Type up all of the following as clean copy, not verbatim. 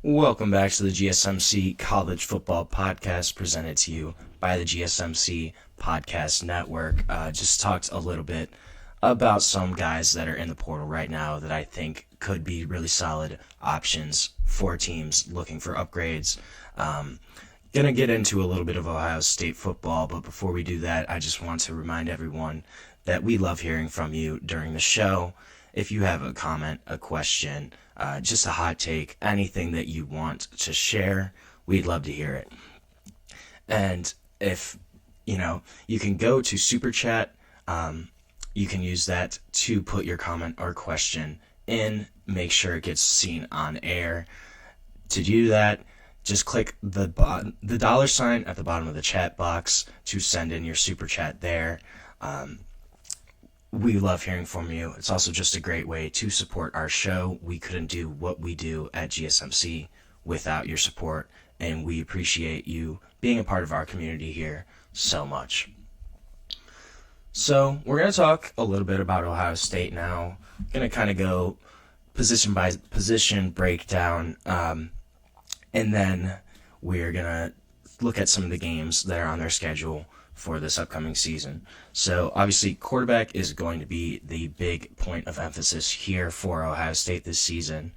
Welcome back to the GSMC College Football Podcast, presented to you by the GSMC Podcast Network. Just talked a little bit about some guys that are in the portal right now that I think could be really solid options for teams looking for upgrades. Gonna get into a little bit of Ohio State football, but before we do that, I just want to remind everyone that we love hearing from you during the show. If you have a comment, a question, just a hot take, anything that you want to share, we'd love to hear it. And if, you can go to Super Chat, you can use that to put your comment or question in, make sure it gets seen on air. To do that, just click the $sign at the bottom of the chat box to send in your Super Chat there. We love hearing from you. It's also just a great way to support our show. We couldn't do what we do at GSMC without your support, and we appreciate you being a part of our community here so much. So we're going to talk a little bit about Ohio State now. Going to kind of go position by position breakdown, and then we're going to look at some of the games that are on their schedule for this upcoming season. So obviously quarterback is going to be the big point of emphasis here for Ohio State this season.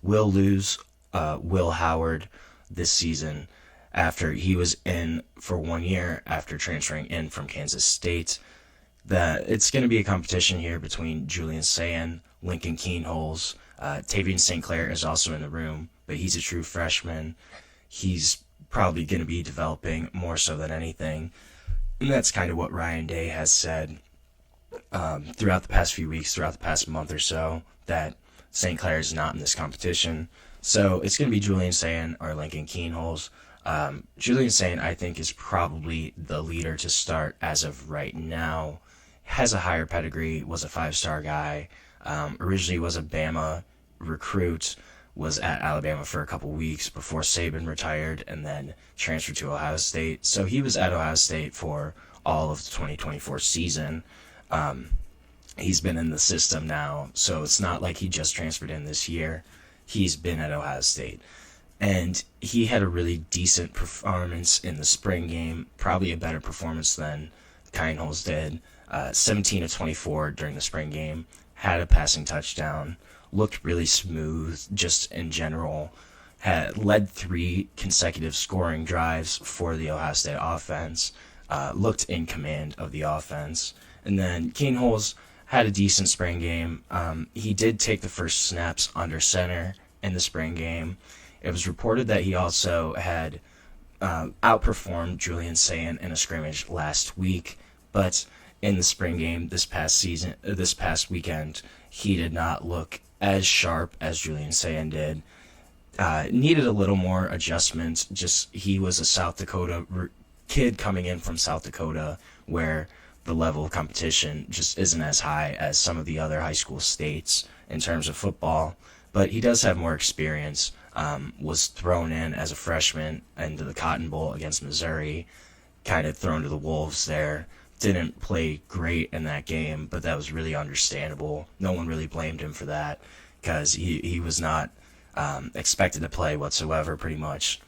We'll lose Will Howard this season after he was in for 1 year after transferring in from Kansas State. It's going to be a competition here between Julian Sayin, Lincoln Kienholz. Tavien St. Clair is also in the room, but he's a true freshman. He's probably going to be developing more so than anything. And that's kind of what Ryan Day has said throughout the past few weeks, throughout the past month or so, that St. Clair is not in this competition. So it's going to be Julian Sayin or Lincoln Kienholz. Julian Sayin, I think, is probably the leader to start as of right now. Has a higher pedigree, was a 5-star guy, originally was a Bama recruit, was at Alabama for a couple weeks before Saban retired and then transferred to Ohio State. So he was at Ohio State for all of the 2024 season. He's been in the system now, so it's not like he just transferred in this year. He's been at Ohio State. And he had a really decent performance in the spring game, probably a better performance than Kienholz did. 17 of 24 during the spring game, had a passing touchdown, looked really smooth just in general, had led 3 consecutive scoring drives for the Ohio State offense, looked in command of the offense. And then Kienholz had a decent spring game. He did take the first snaps under center in the spring game. It was reported that he also had outperformed Julian Sayin in a scrimmage last week, but in the spring game this past weekend, he did not look as sharp as Julian Sayin did. Needed a little more adjustment. Just he was a South Dakota kid coming in from South Dakota, where the level of competition just isn't as high as some of the other high school states in terms of football. But he does have more experience. Was thrown in as a freshman into the Cotton Bowl against Missouri, kind of thrown to the wolves there. Didn't play great in that game, but that was really understandable. No one really blamed him for that because he was not expected to play whatsoever, pretty much.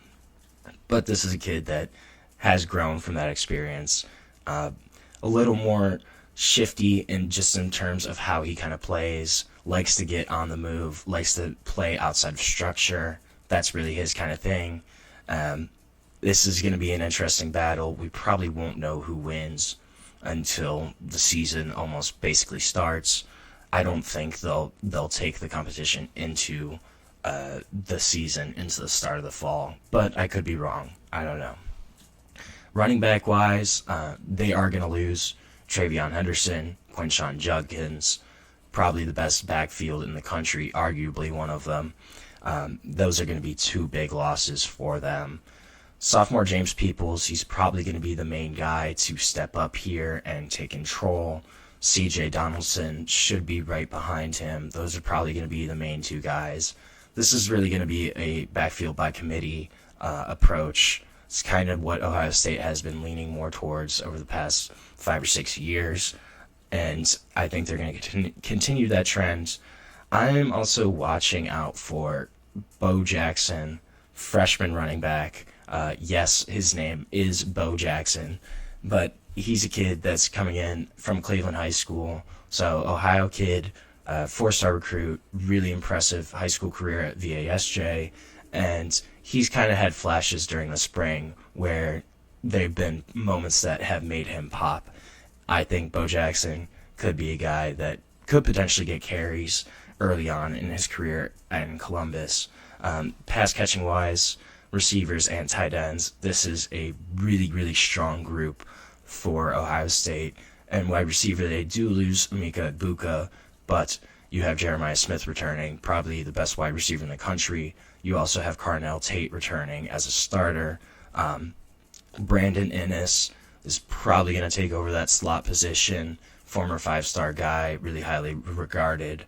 But this is a kid that has grown from that experience. A little more shifty in terms of how he kind of plays, likes to get on the move, likes to play outside of structure. That's really his kind of thing. This is going to be an interesting battle. We probably won't know who wins until the season almost basically starts. I don't think they'll take the competition into the season, into the start of the fall, but I could be wrong. I don't know. Running back wise, they are going to lose Travion Henderson, Quinshon Judkins, probably the best backfield in the country, arguably one of them. Those are going to be 2 big losses for them. Sophomore James Peoples, he's probably going to be the main guy to step up here and take control. CJ Donaldson should be right behind him. Those are probably going to be the main 2 guys. This is really going to be a backfield by committee approach. It's kind of what Ohio State has been leaning more towards over the past 5 or 6 years. And I think they're going to continue that trend. I'm also watching out for Bo Jackson, freshman running back. Yes, his name is Bo Jackson, but he's a kid that's coming in from Cleveland High School. So Ohio kid, 4-star recruit, really impressive high school career at VASJ. And he's kind of had flashes during the spring where they've been moments that have made him pop. I think Bo Jackson could be a guy that could potentially get carries early on in his career in Columbus. Pass catching wise, receivers and tight ends, this is a really, really strong group for Ohio State. And wide receiver, they do lose Mika Ibuka, but you have Jeremiah Smith returning, probably the best wide receiver in the country. You also have Carnell Tate returning as a starter. Brandon Innes is probably going to take over that slot position. Former 5-star guy, really highly regarded.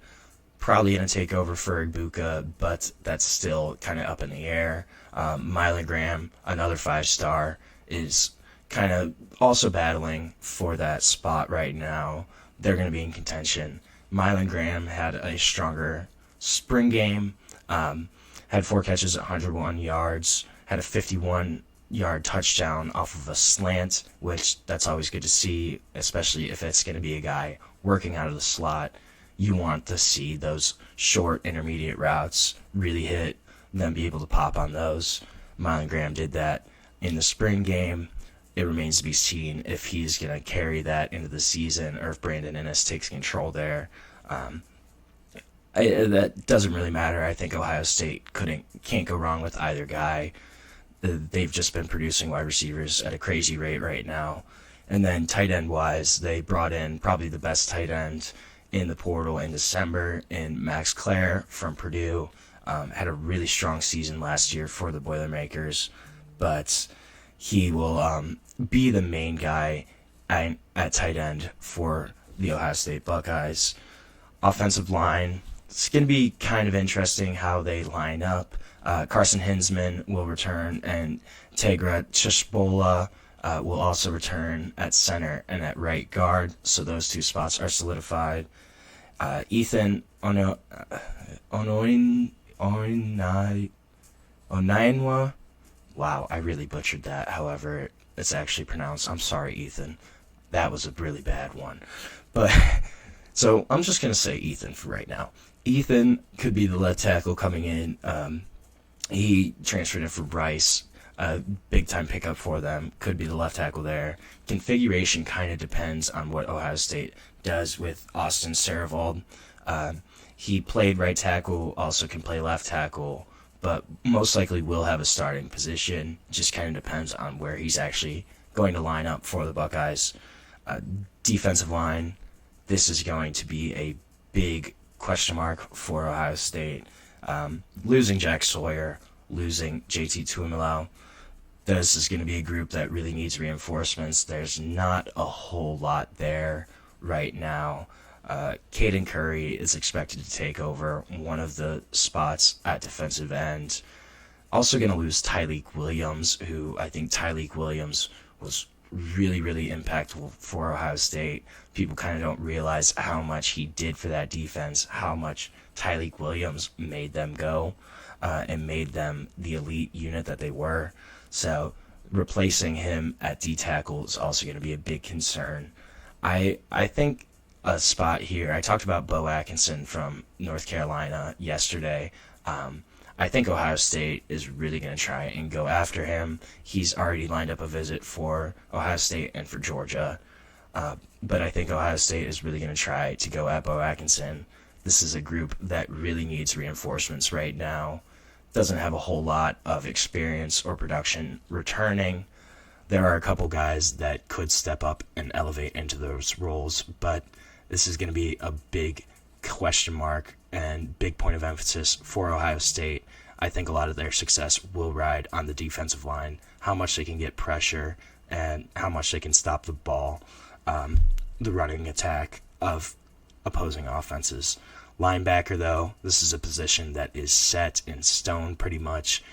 Probably going to take over for Ibuka, but that's still kind of up in the air. Mylan Graham, another 5-star, is kind of also battling for that spot right now. They're going to be in contention. Mylan Graham had a stronger spring game, had 4 catches, 101 yards, had a 51-yard touchdown off of a slant, which that's always good to see, especially if it's going to be a guy working out of the slot. You want to see those short intermediate routes really hit, then be able to pop on those. Mylan Graham did that in the spring game. It remains to be seen if he's going to carry that into the season or if Brandon Innes takes control there. That doesn't really matter. I think Ohio State can't go wrong with either guy. They've just been producing wide receivers at a crazy rate right now. And then tight end wise, they brought in probably the best tight end in the portal in December in Max Clair from Purdue. Had a really strong season last year for the Boilermakers, but he will be the main guy at tight end for the Ohio State Buckeyes. Offensive line, it's going to be kind of interesting how they line up. Carson Hinsman will return, and Tegra Chishbola will also return at center and at right guard, so those 2 spots are solidified. Ethan Onainwa, wow, I really butchered that, however it's actually pronounced. I'm sorry, Ethan. That was a really bad one. But so I'm just going to say Ethan for right now. Ethan could be the left tackle coming in. He transferred in for Bryce. Big-time pickup for them. Could be the left tackle there. Configuration kind of depends on what Ohio State does with Austin Sarivold. He played right tackle, also can play left tackle, but most likely will have a starting position. Just kind of depends on where he's actually going to line up for the Buckeyes. Defensive line, this is going to be a big question mark for Ohio State. Losing Jack Sawyer, losing JT Tuimoloau, this is going to be a group that really needs reinforcements. There's not a whole lot there right now. Caden Curry is expected to take over one of the spots at defensive end. Also going to lose Tyleik Williams, who I think Tyleik Williams was really, really impactful for Ohio State. People kind of don't realize how much he did for that defense, how much Tyleik Williams made them go and made them the elite unit that they were. So replacing him at D-tackle is also going to be a big concern. I think a spot here, I talked about Bo Atkinson from North Carolina yesterday. I think Ohio State is really going to try and go after him. He's already lined up a visit for Ohio State and for Georgia. But I think Ohio State is really going to try to go at Bo Atkinson. This is a group that really needs reinforcements right now. Doesn't have a whole lot of experience or production returning. There are a couple guys that could step up and elevate into those roles, but this is going to be a big question mark and big point of emphasis for Ohio State. I think a lot of their success will ride on the defensive line, how much they can get pressure and how much they can stop the ball, the running attack of opposing offenses. Linebacker, though, this is a position that is set in stone pretty much.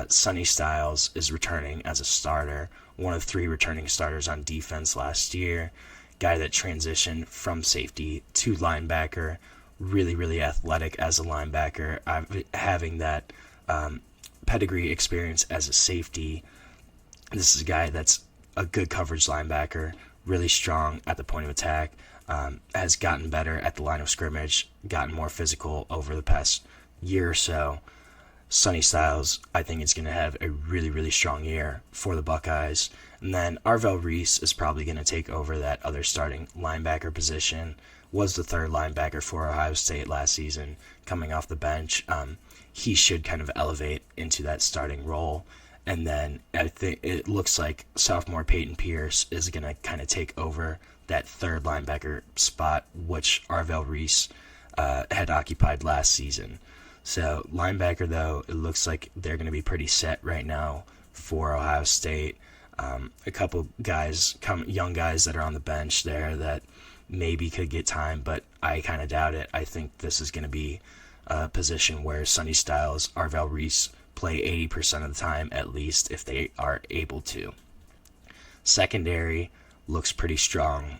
Sonny Styles is returning as a starter, one of 3 returning starters on defense last year. Guy that transitioned from safety to linebacker, really, really athletic as a linebacker, having that pedigree experience as a safety. This is a guy that's a good coverage linebacker, really strong at the point of attack, has gotten better at the line of scrimmage, gotten more physical over the past year or so. Sonny Styles, I think, is going to have a really, really strong year for the Buckeyes. And then Arvell Reese is probably going to take over that other starting linebacker position. Was the third linebacker for Ohio State last season, coming off the bench. He should kind of elevate into that starting role. And then I think it looks like sophomore Peyton Pierce is going to kind of take over that third linebacker spot, which Arvell Reese had occupied last season. So linebacker, though, it looks like they're going to be pretty set right now for Ohio State. A couple guys, young guys that are on the bench there that maybe could get time, but I kind of doubt it. I think this is going to be a position where Sonny Styles, Arvell Reese play 80% of the time at least if they are able to. Secondary looks pretty strong.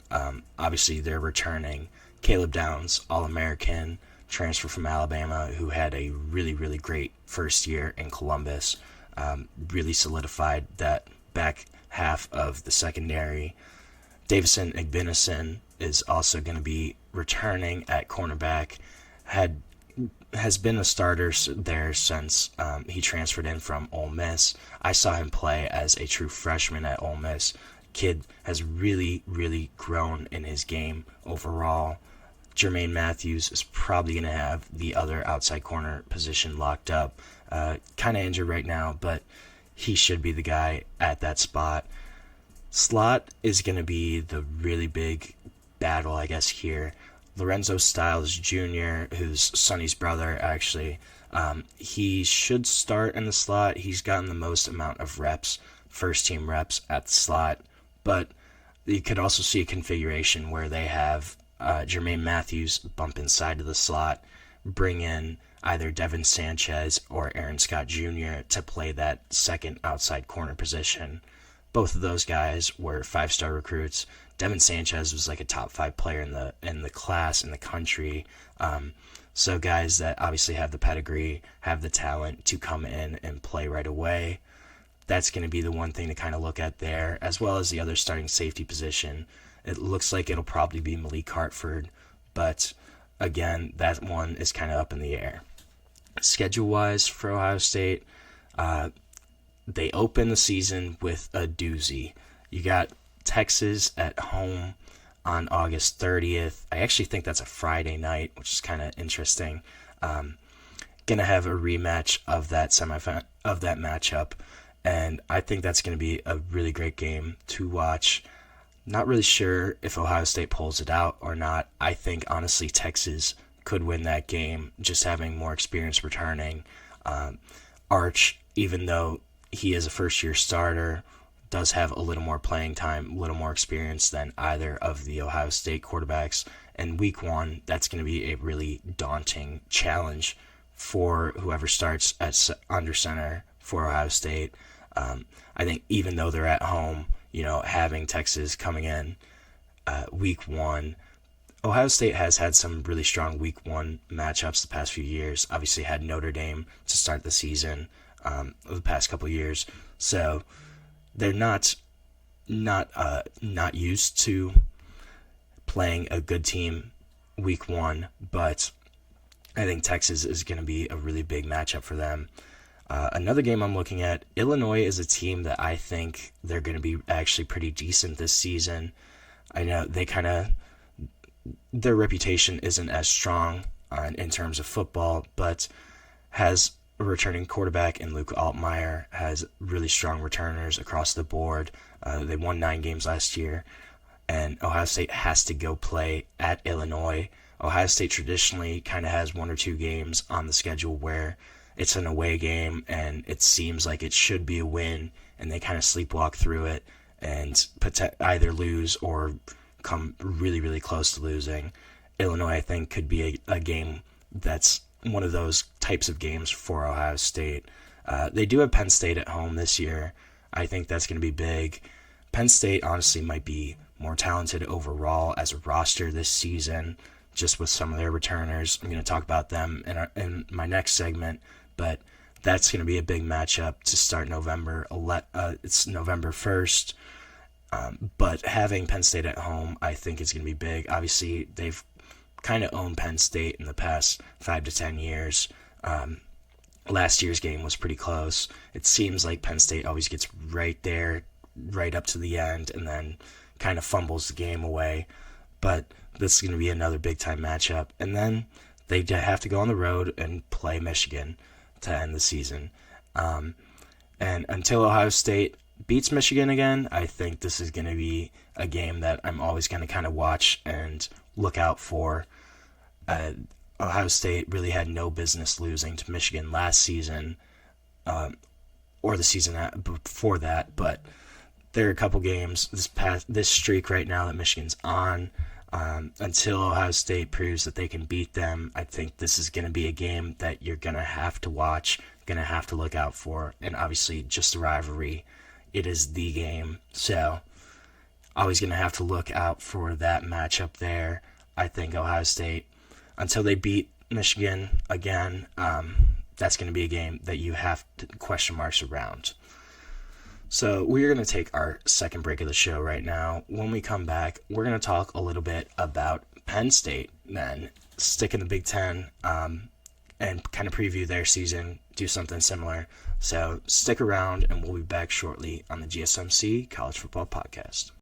Obviously, they're returning Caleb Downs, All-American, transfer from Alabama, who had a really, really great first year in Columbus, really solidified that back half of the secondary. Davison Igbinison is also going to be returning at cornerback, has been a starter there since he transferred in from Ole Miss. I saw him play as a true freshman at Ole Miss. Kid has really, really grown in his game overall. Jermaine Matthews is probably going to have the other outside corner position locked up. Kind of injured right now, but he should be the guy at that spot. Slot is going to be the really big battle, I guess, here. Lorenzo Styles Jr., who's Sonny's brother, actually, he should start in the slot. He's gotten the most amount of reps, first-team reps at the slot, but you could also see a configuration where they have Jermaine Matthews bump inside of the slot, bring in either Devin Sanchez or Aaron Scott Jr. to play that second outside corner position. Both of those guys were 5-star recruits. Devin Sanchez was like a top 5 player in the class in the country. So guys that obviously have the pedigree, have the talent to come in and play right away. That's going to be the one thing to kind of look at there, as well as the other starting safety position. It looks like it'll probably be Malik Hartford, but again, that one is kind of up in the air. Schedule-wise for Ohio State, they open the season with a doozy. You got Texas at home on August 30th. I actually think that's a Friday night, which is kind of interesting. Gonna have a rematch of that matchup, and I think that's gonna be a really great game to watch. Not really sure if Ohio State pulls it out or not. I think, honestly, Texas could win that game, just having more experience returning. Arch, even though he is a first-year starter, does have a little more playing time, a little more experience than either of the Ohio State quarterbacks. And week 1, that's going to be a really daunting challenge for whoever starts at under center for Ohio State. I think even though they're at home, having Texas coming in week 1, Ohio State has had some really strong week 1 matchups the past few years. Obviously had Notre Dame to start the season the past couple years. So they're not used to playing a good team week 1, but I think Texas is going to be a really big matchup for them. Another game I'm looking at, Illinois is a team that I think they're going to be actually pretty decent this season. I know their reputation isn't as strong in terms of football, but has a returning quarterback in Luke Altmaier, has really strong returners across the board. They won 9 games last year, and Ohio State has to go play at Illinois. Ohio State traditionally kind of has 1 or 2 games on the schedule where it's an away game and it seems like it should be a win, and they kind of sleepwalk through it and either lose or come really, really close to losing. Illinois, I think, could be a game that's one of those types of games for Ohio State. They do have Penn State at home this year. I think that's going to be big. Penn State honestly might be more talented overall as a roster this season, just with some of their returners. I'm going to talk about them in my next segment, but that's going to be a big matchup to start November. It's November 1st. But having Penn State at home, I think is going to be big. Obviously, they've kind of owned Penn State in the past 5 to 10 years. Last year's game was pretty close. It seems like Penn State always gets right there, right up to the end, and then kind of fumbles the game away. But this is going to be another big-time matchup. And then they have to go on the road and play Michigan to end the season. And until Ohio State beats Michigan again, I think this is going to be a game that I'm always going to kind of watch and look out for. Ohio State really had no business losing to Michigan last season, or the season before that, but there are a couple games, this streak right now that Michigan's on, until Ohio State proves that they can beat them. I think this is going to be a game that you're going to have to watch, going to have to look out for, and obviously just the rivalry, it is the game, so always going to have to look out for that matchup there. I think Ohio State, until they beat Michigan again, that's going to be a game that you have question marks around. So we're going to take our second break of the show right now. When we come back, we're going to talk a little bit about Penn State, then stick in the Big Ten, and kind of preview their season, do something similar. So stick around, and we'll be back shortly on the GSMC College Football Podcast.